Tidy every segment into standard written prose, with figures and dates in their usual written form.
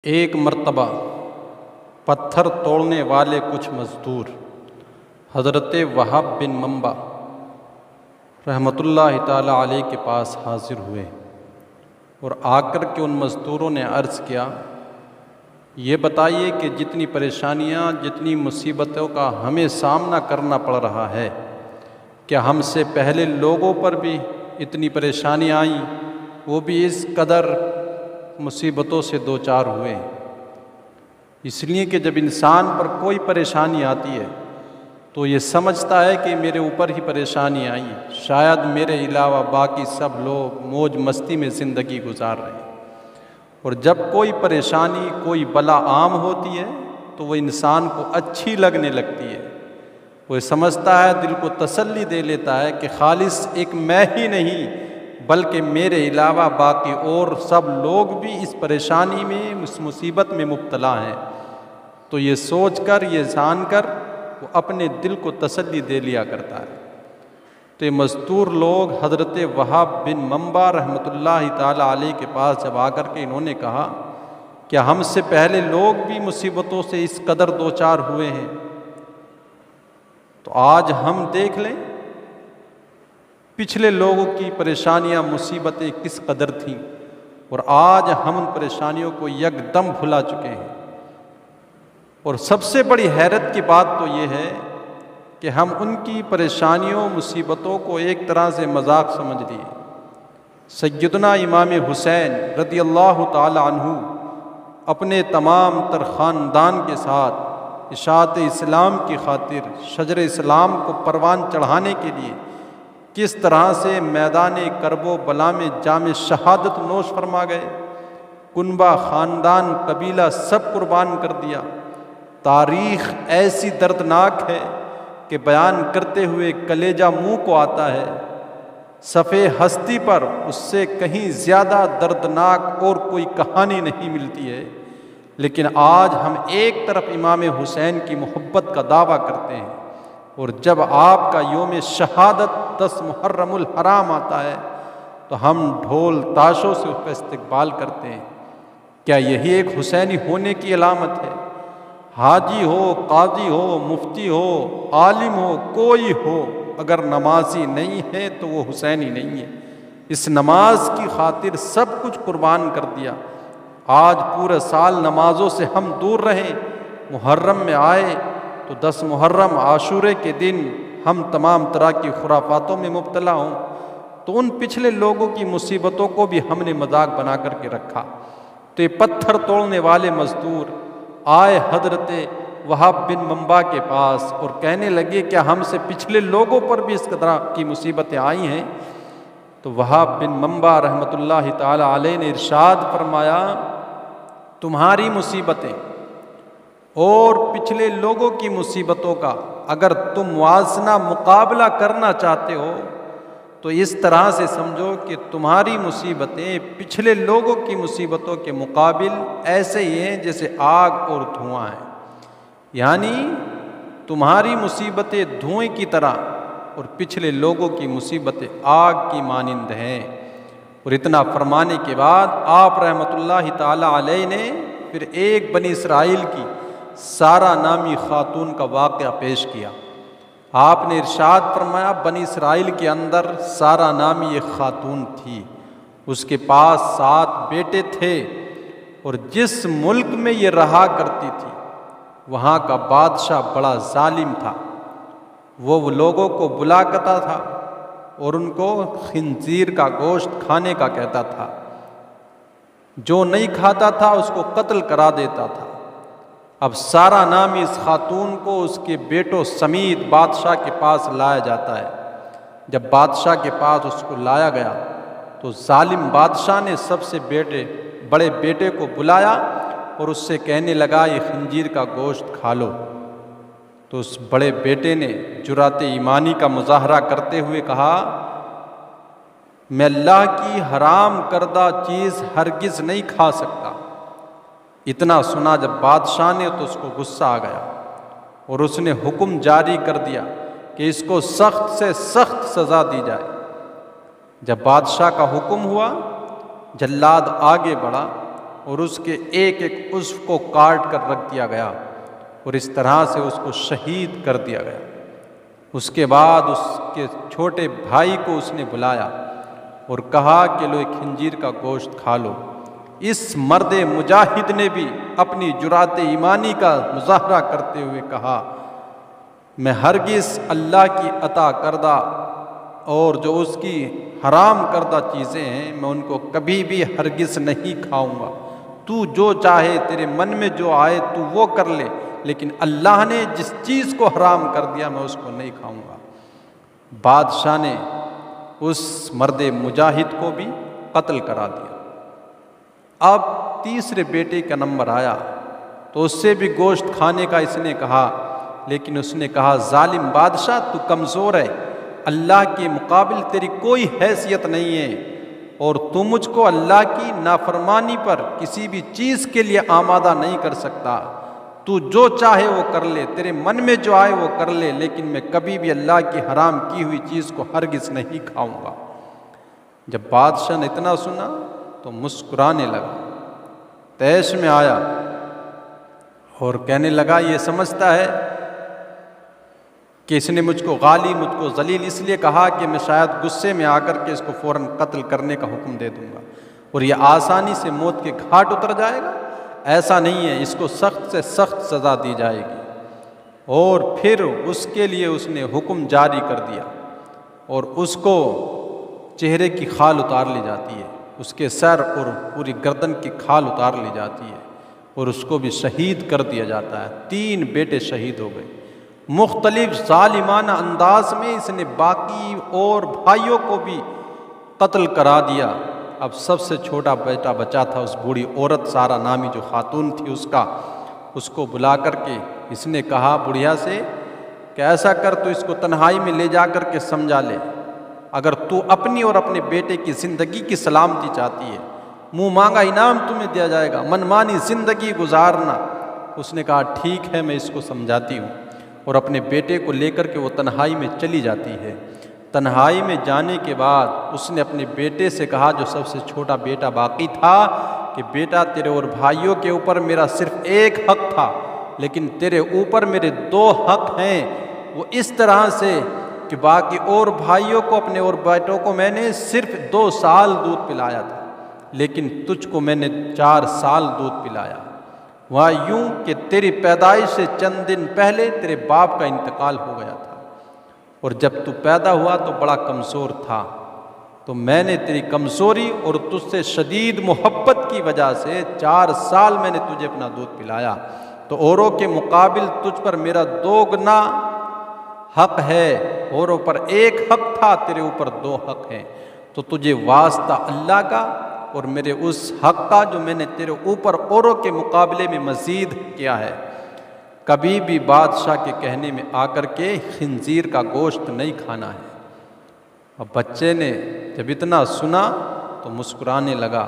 ایک مرتبہ پتھر توڑنے والے کچھ مزدور حضرت وہب بن منبع رحمۃ اللہ تعالیٰ علیہ کے پاس حاضر ہوئے اور آ کر کے ان مزدوروں نے عرض کیا، یہ بتائیے کہ جتنی پریشانیاں جتنی مصیبتوں کا ہمیں سامنا کرنا پڑ رہا ہے، کیا ہم سے پہلے لوگوں پر بھی اتنی پریشانیاں آئیں، وہ بھی اس قدر مصیبتوں سے دوچار ہوئے ہیں؟ اس لیے کہ جب انسان پر کوئی پریشانی آتی ہے تو یہ سمجھتا ہے کہ میرے اوپر ہی پریشانی آئی، شاید میرے علاوہ باقی سب لوگ موج مستی میں زندگی گزار رہے ہیں۔ اور جب کوئی پریشانی کوئی بلا عام ہوتی ہے تو وہ انسان کو اچھی لگنے لگتی ہے، وہ سمجھتا ہے، دل کو تسلی دے لیتا ہے کہ خالص ایک میں ہی نہیں بلکہ میرے علاوہ باقی اور سب لوگ بھی اس پریشانی میں اس مصیبت میں مبتلا ہیں۔ تو یہ سوچ کر یہ جان کر وہ اپنے دل کو تسلی دے لیا کرتا ہے۔ تو یہ مزدور لوگ حضرت وہب بن منبع رحمۃ اللہ تعالیٰ علیہ کے پاس جب آ کر کے انہوں نے کہا، کیا ہم سے پہلے لوگ بھی مصیبتوں سے اس قدر دوچار ہوئے ہیں؟ تو آج ہم دیکھ لیں پچھلے لوگوں کی پریشانیاں مصیبتیں کس قدر تھیں، اور آج ہم ان پریشانیوں کو یکدم بھلا چکے ہیں۔ اور سب سے بڑی حیرت کی بات تو یہ ہے کہ ہم ان کی پریشانیوں مصیبتوں کو ایک طرح سے مذاق سمجھ لیے۔ سیدنا امام حسین رضی اللہ تعالی عنہ اپنے تمام تر خاندان کے ساتھ اشاعت اسلام کی خاطر شجر اسلام کو پروان چڑھانے کے لیے کس طرح سے میدان کرب و بلا میں جام شہادت نوش فرما گئے، کنبہ خاندان قبیلہ سب قربان کر دیا۔ تاریخ ایسی دردناک ہے کہ بیان کرتے ہوئے کلیجہ منہ کو آتا ہے۔ صفحے ہستی پر اس سے کہیں زیادہ دردناک اور کوئی کہانی نہیں ملتی ہے، لیکن آج ہم ایک طرف امام حسین کی محبت کا دعویٰ کرتے ہیں، اور جب آپ کا یوم شہادت 10 محرم الحرام آتا ہے تو ہم ڈھول تاشوں سے اس کا استقبال کرتے ہیں۔ کیا یہی ایک حسینی ہونے کی علامت ہے؟ حاجی ہو، قاضی ہو، مفتی ہو، عالم ہو، کوئی ہو، اگر نمازی نہیں ہے تو وہ حسینی نہیں ہے۔ اس نماز کی خاطر سب کچھ قربان کر دیا۔ آج پورے سال نمازوں سے ہم دور رہیں، محرم میں آئے تو 10 محرم عاشورے کے دن ہم تمام طرح کی خرافاتوں میں مبتلا ہوں، تو ان پچھلے لوگوں کی مصیبتوں کو بھی ہم نے مذاق بنا کر کے رکھا۔ تو یہ پتھر توڑنے والے مزدور آئے حضرت وہب بن منبع کے پاس اور کہنے لگے، کیا ہم سے پچھلے لوگوں پر بھی اس طرح کی مصیبتیں آئی ہیں؟ تو وہب بن منبع رحمۃ اللہ تعالی علیہ نے ارشاد فرمایا، تمہاری مصیبتیں اور پچھلے لوگوں کی مصیبتوں کا اگر تم موازنہ مقابلہ کرنا چاہتے ہو تو اس طرح سے سمجھو کہ تمہاری مصیبتیں پچھلے لوگوں کی مصیبتوں کے مقابل ایسے ہی ہیں جیسے آگ اور دھواں ہیں، یعنی تمہاری مصیبتیں دھوئیں کی طرح اور پچھلے لوگوں کی مصیبتیں آگ کی مانند ہیں۔ اور اتنا فرمانے کے بعد آپ رحمۃ اللہ تعالی علیہ نے پھر ایک بنی اسرائیل کی سارہ نامی خاتون کا واقعہ پیش کیا۔ آپ نے ارشاد فرمایا، بنی اسرائیل کے اندر سارہ نامی ایک خاتون تھی، اس کے پاس 7 بیٹے تھے، اور جس ملک میں یہ رہا کرتی تھی وہاں کا بادشاہ بڑا ظالم تھا۔ وہ لوگوں کو بلا کرتا تھا اور ان کو خنزیر کا گوشت کھانے کا کہتا تھا، جو نہیں کھاتا تھا اس کو قتل کرا دیتا تھا۔ اب سارہ نامی اس خاتون کو اس کے بیٹوں سمیت بادشاہ کے پاس لایا جاتا ہے۔ جب بادشاہ کے پاس اس کو لایا گیا تو ظالم بادشاہ نے سب سے بڑے بیٹے کو بلایا اور اس سے کہنے لگا، یہ خنزیر کا گوشت کھا لو۔ تو اس بڑے بیٹے نے جرأت ایمانی کا مظاہرہ کرتے ہوئے کہا، میں اللہ کی حرام کردہ چیز ہرگز نہیں کھا سکتا۔ اتنا سنا جب بادشاہ نے تو اس کو غصہ آ گیا اور اس نے حکم جاری کر دیا کہ اس کو سخت سے سخت سزا دی جائے۔ جب بادشاہ کا حکم ہوا، جلاد آگے بڑھا اور اس کے ایک ایک عضو کو کاٹ کر رکھ دیا گیا اور اس طرح سے اس کو شہید کر دیا گیا۔ اس کے بعد اس کے چھوٹے بھائی کو اس نے بلایا اور کہا کہ لو ایک خنزیر کا گوشت کھا لو۔ اس مرد مجاہد نے بھی اپنی جرأت ایمانی کا مظاہرہ کرتے ہوئے کہا، میں ہرگز اللہ کی عطا کردہ اور جو اس کی حرام کردہ چیزیں ہیں میں ان کو کبھی بھی ہرگز نہیں کھاؤں گا۔ تو جو چاہے، تیرے من میں جو آئے تو وہ کر لے، لیکن اللہ نے جس چیز کو حرام کر دیا میں اس کو نہیں کھاؤں گا۔ بادشاہ نے اس مرد مجاہد کو بھی قتل کرا دیا۔ اب تیسرے بیٹے کا نمبر آیا تو اس سے بھی گوشت کھانے کا اس نے کہا، لیکن اس نے کہا، ظالم بادشاہ تو کمزور ہے، اللہ کے مقابل تیری کوئی حیثیت نہیں ہے اور تو مجھ کو اللہ کی نافرمانی پر کسی بھی چیز کے لیے آمادہ نہیں کر سکتا۔ تو جو چاہے وہ کر لے، تیرے من میں جو آئے وہ کر لے، لیکن میں کبھی بھی اللہ کی حرام کی ہوئی چیز کو ہرگز نہیں کھاؤں گا۔ جب بادشاہ نے اتنا سنا تو مسکرانے لگا، طیش میں آیا اور کہنے لگا، یہ سمجھتا ہے کہ اس نے مجھ کو غالی، مجھ کو ذلیل اس لیے کہا کہ میں شاید غصے میں آ کر کے اس کو فوراً قتل کرنے کا حکم دے دوں گا اور یہ آسانی سے موت کے گھاٹ اتر جائے گا۔ ایسا نہیں ہے، اس کو سخت سے سخت سزا دی جائے گی۔ اور پھر اس کے لیے اس نے حکم جاری کر دیا اور اس کو چہرے کی کھال اتار لی جاتی ہے، اس کے سر اور پوری گردن کی کھال اتار لی جاتی ہے اور اس کو بھی شہید کر دیا جاتا ہے۔ 3 بیٹے شہید ہو گئے۔ مختلف ظالمانہ انداز میں اس نے باقی اور بھائیوں کو بھی قتل کرا دیا۔ اب سب سے چھوٹا بیٹا بچا تھا، اس بوڑھی عورت سارا نامی جو خاتون تھی اس کو بلا کر کے اس نے کہا بڑھیا سے کہ ایسا کر، تو اس کو تنہائی میں لے جا کر کے سمجھا لے، اگر تو اپنی اور اپنے بیٹے کی زندگی کی سلامتی چاہتی ہے، منہ مانگا انعام تمہیں دیا جائے گا، منمانی زندگی گزارنا۔ اس نے کہا ٹھیک ہے، میں اس کو سمجھاتی ہوں، اور اپنے بیٹے کو لے کر کے وہ تنہائی میں چلی جاتی ہے۔ تنہائی میں جانے کے بعد اس نے اپنے بیٹے سے کہا، جو سب سے چھوٹا بیٹا باقی تھا، کہ بیٹا تیرے اور بھائیوں کے اوپر میرا صرف ایک حق تھا، لیکن تیرے اوپر میرے 2 حق ہیں۔ وہ اس طرح سے کہ باقی اور بھائیوں کو، اپنے اور بیٹوں کو میں نے صرف 2 سال دودھ پلایا تھا، لیکن تجھ کو میں نے 4 سال دودھ پلایا۔ وہاں یوں کہ تیری پیدائش سے چند دن پہلے تیرے باپ کا انتقال ہو گیا تھا، اور جب تو پیدا ہوا تو بڑا کمزور تھا، تو میں نے تیری کمزوری اور تجھ سے شدید محبت کی وجہ سے 4 سال میں نے تجھے اپنا دودھ پلایا، تو اوروں کے مقابل تجھ پر میرا 2 گنا حق ہے، اوروں پر 1 حق تھا، تیرے اوپر 2 حق ہیں، تو تجھے واسطہ اللہ کا اور میرے اس حق کا جو میں نے تیرے اوپر اوروں کے مقابلے میں مزید کیا ہے۔ کبھی بھی بادشاہ کے کہنے میں آ کر کے خنزیر کا گوشت نہیں کھانا ہے۔ اب بچے نے جب اتنا سنا تو مسکرانے لگا۔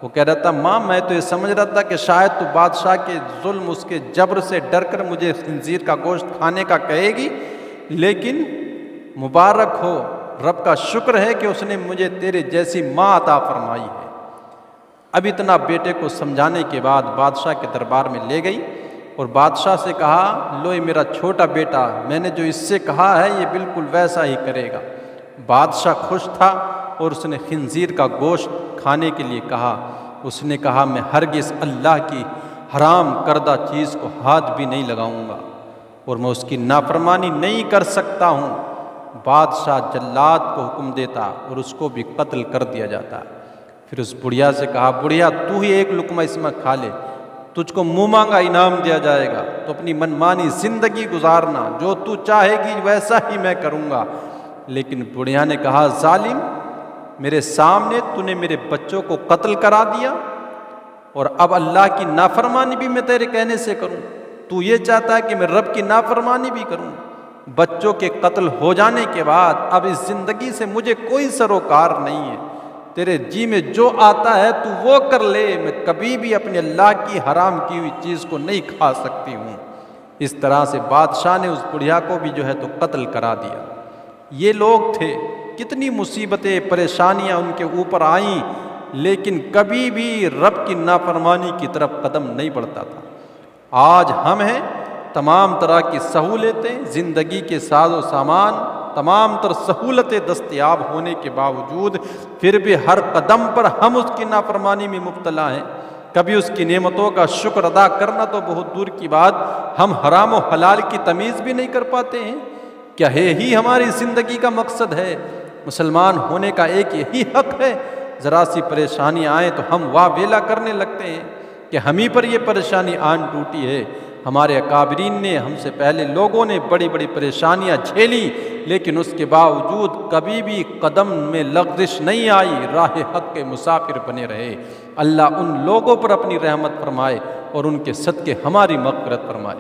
وہ کہہ رہا تھا، ماں میں تو یہ سمجھ رہا تھا کہ شاید تو بادشاہ کے ظلم، اس کے جبر سے ڈر کر مجھے خنزیر کا گوشت کھانے کا کہے گی، لیکن مبارک ہو، رب کا شکر ہے کہ اس نے مجھے تیرے جیسی ماں عطا فرمائی ہے۔ اب اتنا بیٹے کو سمجھانے کے بعد بادشاہ کے دربار میں لے گئی اور بادشاہ سے کہا، لو یہ میرا چھوٹا بیٹا، میں نے جو اس سے کہا ہے یہ بالکل ویسا ہی کرے گا۔ بادشاہ خوش تھا اور اس نے خنزیر کا گوشت کھانے کے لیے کہا۔ اس نے کہا، میں ہرگز اللہ کی حرام کردہ چیز کو ہاتھ بھی نہیں لگاؤں گا اور میں اس کی نافرمانی نہیں کر سکتا ہوں۔ بادشاہ جلاد کو حکم دیتا اور اس کو بھی قتل کر دیا جاتا۔ پھر اس بڑھیا سے کہا، بڑھیا تو ہی 1 لقمہ اس میں کھا لے، تجھ کو منہ مانگا انعام دیا جائے گا، تو اپنی منمانی زندگی گزارنا، جو تو چاہے گی ویسا ہی میں کروں گا۔ لیکن بڑھیا نے کہا، ظالم، میرے سامنے تو نے میرے بچوں کو قتل کرا دیا اور اب اللہ کی نافرمانی بھی میں تیرے کہنے سے کروں؟ تو یہ چاہتا ہے کہ میں رب کی نافرمانی بھی کروں؟ بچوں کے قتل ہو جانے کے بعد اب اس زندگی سے مجھے کوئی سروکار نہیں ہے، تیرے جی میں جو آتا ہے تو وہ کر لے، میں کبھی بھی اپنے اللہ کی حرام کی ہوئی چیز کو نہیں کھا سکتی ہوں۔ اس طرح سے بادشاہ نے اس بڑھیا کو بھی جو ہے تو قتل کرا دیا۔ یہ لوگ تھے، کتنی مصیبتیں، پریشانیاں ان کے اوپر آئیں، لیکن کبھی بھی رب کی نافرمانی کی طرف قدم نہیں بڑھتا تھا۔ آج ہم ہیں، تمام طرح کی سہولتیں، زندگی کے ساز و سامان، تمام تر سہولتیں دستیاب ہونے کے باوجود پھر بھی ہر قدم پر ہم اس کی نافرمانی میں مبتلا ہیں۔ کبھی اس کی نعمتوں کا شکر ادا کرنا تو بہت دور کی بات، ہم حرام و حلال کی تمیز بھی نہیں کر پاتے ہیں۔ کیا یہی ہماری زندگی کا مقصد ہے؟ مسلمان ہونے کا ایک یہی حق ہے؟ ذرا سی پریشانی آئے تو ہم واہ ویلا کرنے لگتے ہیں کہ ہم ہی پر یہ پریشانی آن ٹوٹی ہے۔ ہمارے اکابرین نے، ہم سے پہلے لوگوں نے بڑی بڑی پریشانیاں جھیلی، لیکن اس کے باوجود کبھی بھی قدم میں لغزش نہیں آئی، راہ حق کے مسافر بنے رہے۔ اللہ ان لوگوں پر اپنی رحمت فرمائے اور ان کے صدقے ہماری مغفرت فرمائے۔